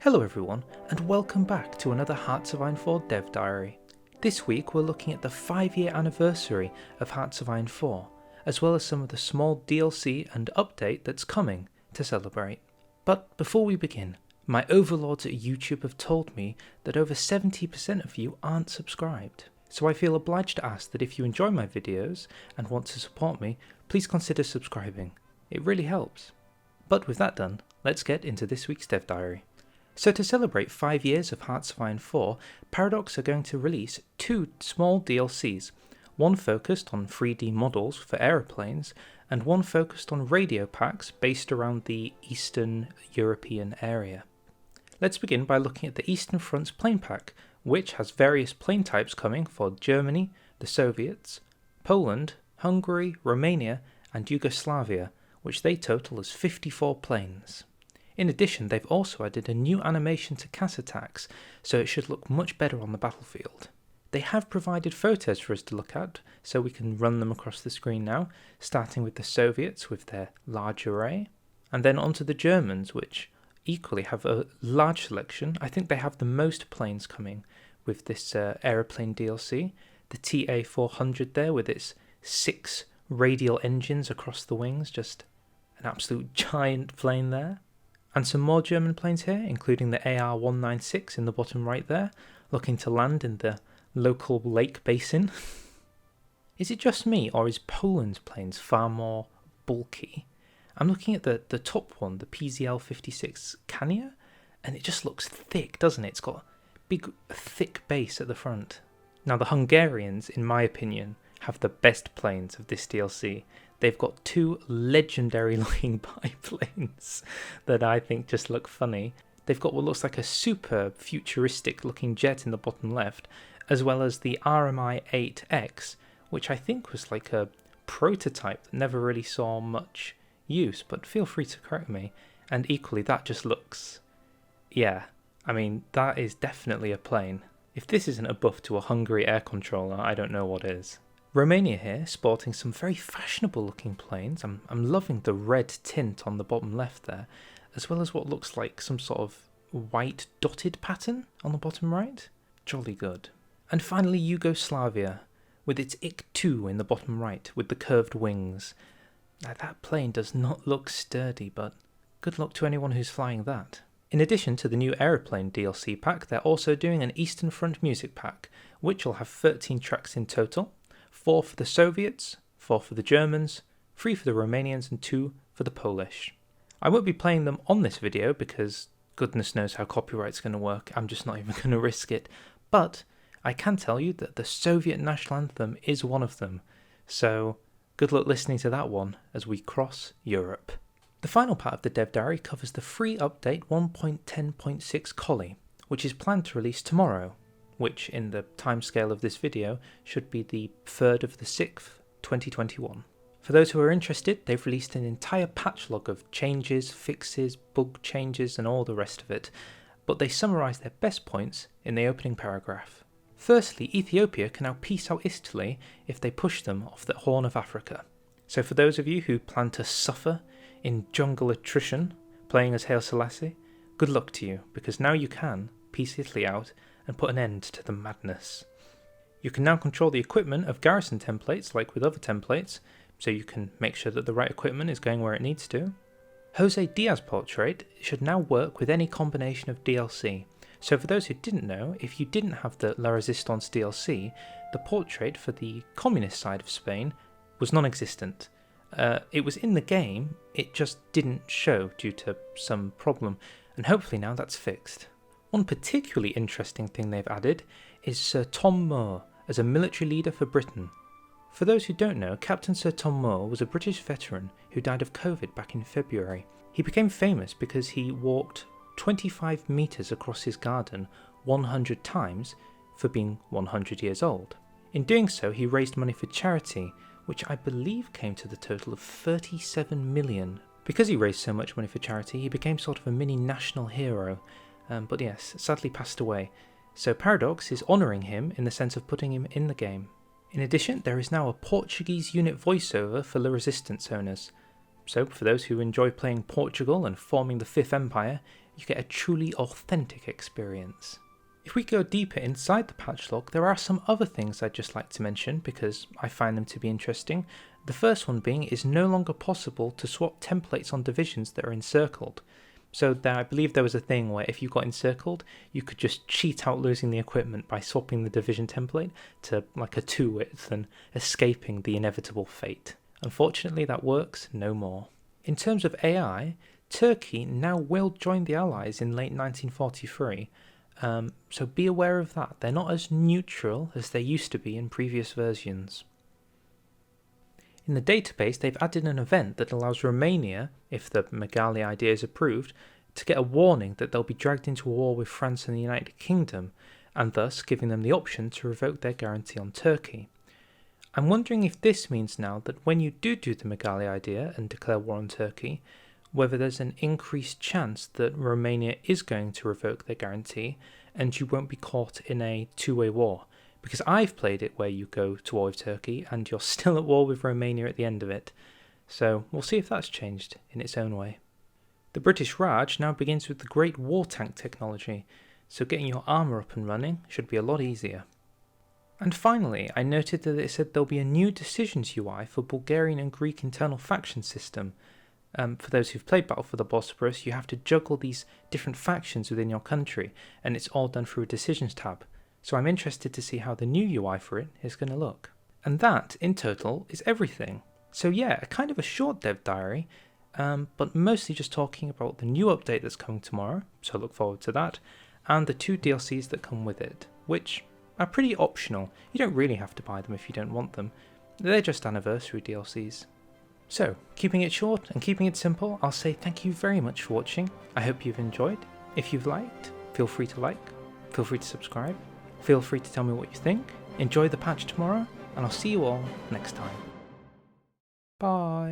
Hello everyone, and welcome back to another Hearts of Iron 4 Dev Diary. This week we're looking at the 5-year anniversary of Hearts of Iron 4, as well as some of the small DLC and update that's coming to celebrate. But before we begin, my overlords at YouTube have told me that over 70% of you aren't subscribed. So I feel obliged to ask that if you enjoy my videos and want to support me, please consider subscribing. It really helps. But with that done, let's get into this week's Dev Diary. So to celebrate 5 years of Hearts of Iron 4, Paradox are going to release 2 small DLCs, one focused on 3D models for aeroplanes, and one focused on radio packs based around the Eastern European area. Let's begin by looking at the Eastern Front's plane pack, which has various plane types coming for Germany, the Soviets, Poland, Hungary, Romania, and Yugoslavia, which they total as 54 planes. In addition, they've also added a new animation to CAS attacks, so it should look much better on the battlefield. They have provided photos for us to look at, so we can run them across the screen now, starting with the Soviets with their large array, and then onto the Germans, which equally have a large selection. I think they have the most planes coming with this aeroplane DLC. The TA-400 there with its 6 radial engines across the wings, just an absolute giant plane there. And some more German planes here, including the AR-196 in the bottom right there, looking to land in the local lake basin. Is it just me, or is Poland's planes far more bulky? I'm looking at the top one, the PZL-56 Kania, and it just looks thick, doesn't it? It's got a big, thick base at the front. Now the Hungarians, in my opinion, have the best planes of this DLC. They've got 2 legendary looking biplanes that I think just look funny. They've got what looks like a super futuristic looking jet in the bottom left, as well as the RMI-8X, which I think was like a prototype that never really saw much use, but feel free to correct me. And equally, that just looks... yeah, I mean, that is definitely a plane. If this isn't a buff to a Hungary air controller, I don't know what is. Romania here, sporting some very fashionable looking planes. I'm loving the red tint on the bottom left there, as well as what looks like some sort of white dotted pattern on the bottom right. Jolly good. And finally Yugoslavia, with its Ik-2 in the bottom right, with the curved wings. Now that plane does not look sturdy, but good luck to anyone who's flying that. In addition to the new aeroplane DLC pack, they're also doing an Eastern Front music pack, which will have 13 tracks in total. 4 for the Soviets, 4 for the Germans, 3 for the Romanians, and 2 for the Polish. I won't be playing them on this video because goodness knows how copyright's going to work. I'm just not even going to risk it. But I can tell you that the Soviet national anthem is one of them. So good luck listening to that one as we cross Europe. The final part of the Dev Diary covers the free update 1.10.6 Collie, which is planned to release tomorrow, which in the timescale of this video should be the 3rd of the 6th, 2021. For those who are interested, they've released an entire patch log of changes, fixes, bug changes and all the rest of it, but they summarise their best points in the opening paragraph. Firstly, Ethiopia can now peace out Italy if they push them off the Horn of Africa. So for those of you who plan to suffer in jungle attrition playing as Haile Selassie, good luck to you, because now you can peace Italy out and put an end to the madness. You can now control the equipment of garrison templates like with other templates, so you can make sure that the right equipment is going where it needs to. Jose Diaz portrait should now work with any combination of DLC. So for those who didn't know, if you didn't have the La Resistance DLC, the portrait for the communist side of Spain was non-existent. It was in the game, it just didn't show due to some problem, and hopefully now that's fixed. One particularly interesting thing they've added is Sir Tom Moore as a military leader for Britain. For those who don't know, Captain Sir Tom Moore was a British veteran who died of COVID back in February. He became famous because he walked 25 metres across his garden 100 times for being 100 years old. In doing so, he raised money for charity, which I believe came to the total of 37 million. Because he raised so much money for charity, he became sort of a mini national hero. But yes, sadly passed away, so Paradox is honouring him in the sense of putting him in the game. In addition, there is now a Portuguese unit voiceover for the Resistance owners, so for those who enjoy playing Portugal and forming the Fifth Empire, you get a truly authentic experience. If we go deeper inside the patch log, there are some other things I'd just like to mention because I find them to be interesting. The first one being it is no longer possible to swap templates on divisions that are encircled. So I believe there was a thing where if you got encircled, you could just cheat out losing the equipment by swapping the division template to like a 2 width and escaping the inevitable fate. Unfortunately, that works no more. In terms of AI, Turkey now will join the Allies in late 1943. So be aware of that. They're not as neutral as they used to be in previous versions. In the database, they've added an event that allows Romania, if the Megali idea is approved, to get a warning that they'll be dragged into a war with France and the United Kingdom, and thus giving them the option to revoke their guarantee on Turkey. I'm wondering if this means now that when you do the Megali idea and declare war on Turkey, whether there's an increased chance that Romania is going to revoke their guarantee and you won't be caught in a two-way war. Because I've played it where you go to war with Turkey and you're still at war with Romania at the end of it. So we'll see if that's changed in its own way. The British Raj now begins with the Great War Tank technology, so getting your armour up and running should be a lot easier. And finally, I noted that it said there'll be a new decisions UI for Bulgarian and Greek internal faction system. For those who've played Battle for the Bosporus, you have to juggle these different factions within your country, and it's all done through a decisions tab. So I'm interested to see how the new UI for it is going to look. And that, in total, is everything. So yeah, kind of a short dev diary, but mostly just talking about the new update that's coming tomorrow, so look forward to that, and the 2 DLCs that come with it, which are pretty optional. You don't really have to buy them if you don't want them. They're just anniversary DLCs. So, keeping it short and keeping it simple, I'll say thank you very much for watching. I hope you've enjoyed. If you've liked, feel free to like, feel free to subscribe, feel free to tell me what you think. Enjoy the patch tomorrow, and I'll see you all next time. Bye.